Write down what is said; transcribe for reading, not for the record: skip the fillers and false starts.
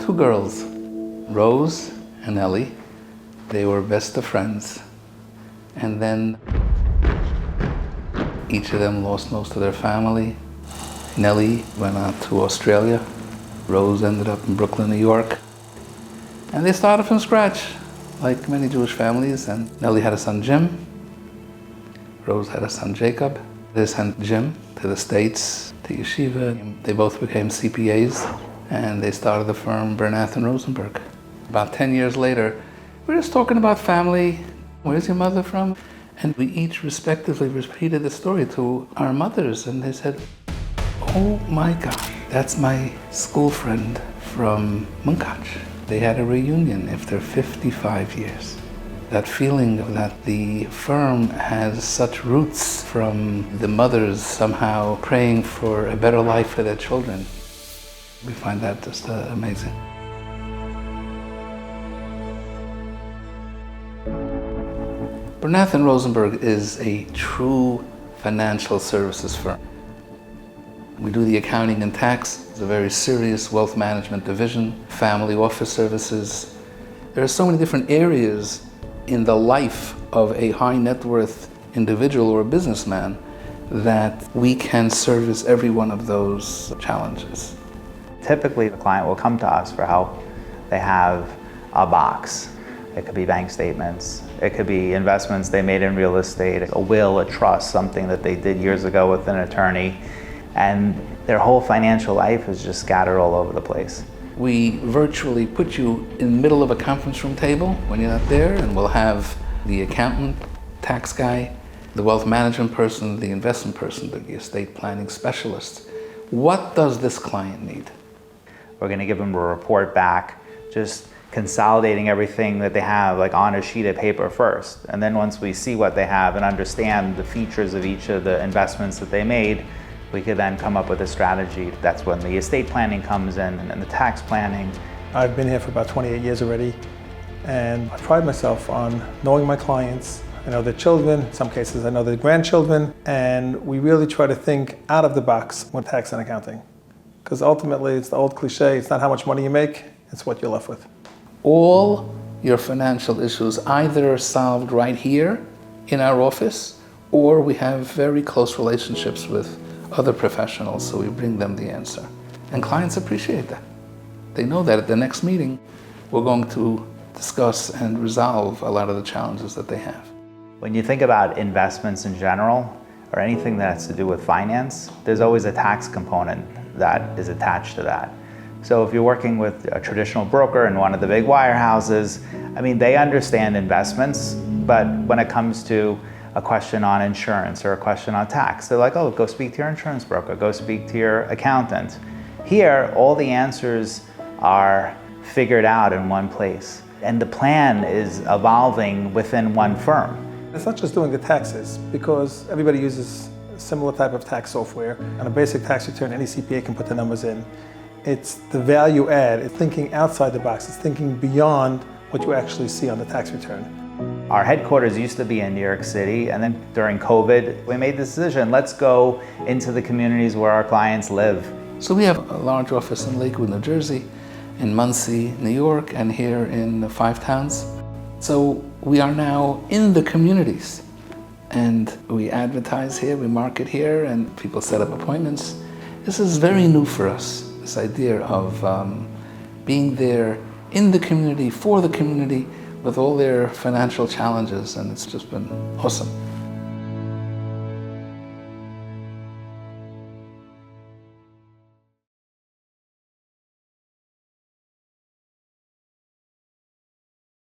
two girls, Rose and Ellie. They were best of friends. And then each of them lost most of their family. Nellie went out to Australia. Rose ended up in Brooklyn, New York. And they started from scratch, like many Jewish families. And Nellie had a son, Jim. Rose had a son, Jacob. They sent Jim to the States, to yeshiva. They both became CPAs, and they started the firm Bernath Rosenberg. About 10 years later, we were just talking about family. Where's your mother from? And we each respectively repeated the story to our mothers, and they said, oh my gosh, that's my school friend from Munkach. They had a reunion after 55 years. That feeling of that the firm has such roots from the mothers somehow praying for a better life for their children. We find that just amazing. Bernath Rosenberg is a true financial services firm. We do the accounting and tax. It's a very serious wealth management division, family office services. There are so many different areas in the life of a high net worth individual or businessman that we can service every one of those challenges. Typically, the client will come to us for help. They have a box. It could be bank statements. It could be investments they made in real estate, a will, a trust, something that they did years ago with an attorney. And their whole financial life is just scattered all over the place. We virtually put you in the middle of a conference room table when you're not there, and we'll have the accountant, tax guy, the wealth management person, the investment person, the estate planning specialist. What does this client need? We're going to give them a report back, just consolidating everything that they have like on a sheet of paper first. And then once we see what they have and understand the features of each of the investments that they made, we could then come up with a strategy. That's when the estate planning comes in and the tax planning. I've been here for about 28 years already, and I pride myself on knowing my clients. I know their children, in some cases I know their grandchildren, and we really try to think out of the box with tax and accounting. Because ultimately it's the old cliche, it's not how much money you make, it's what you're left with. All your financial issues either solved right here in our office, or we have very close relationships with other professionals, so we bring them the answer. And clients appreciate that. They know that at the next meeting, we're going to discuss and resolve a lot of the challenges that they have. When you think about investments in general, or anything that has to do with finance, there's always a tax component that is attached to that. So if you're working with a traditional broker in one of the big wirehouses, I mean, they understand investments, but when it comes to a question on insurance or a question on tax, they're like, oh, go speak to your insurance broker, go speak to your accountant. Here, all the answers are figured out in one place, and the plan is evolving within one firm. It's not just doing the taxes, because everybody uses a similar type of tax software. On a basic tax return, any CPA can put the numbers in. It's the value add, it's thinking outside the box, it's thinking beyond what you actually see on the tax return. Our headquarters used to be in New York City, and then during COVID, we made the decision, let's go into the communities where our clients live. So we have a large office in Lakewood, New Jersey, in Muncie, New York, and here in the Five Towns. So we are now in the communities, and we advertise here, we market here, and people set up appointments. This is very new for us, this idea of being there in the community, for the community, with all their financial challenges, and it's just been awesome.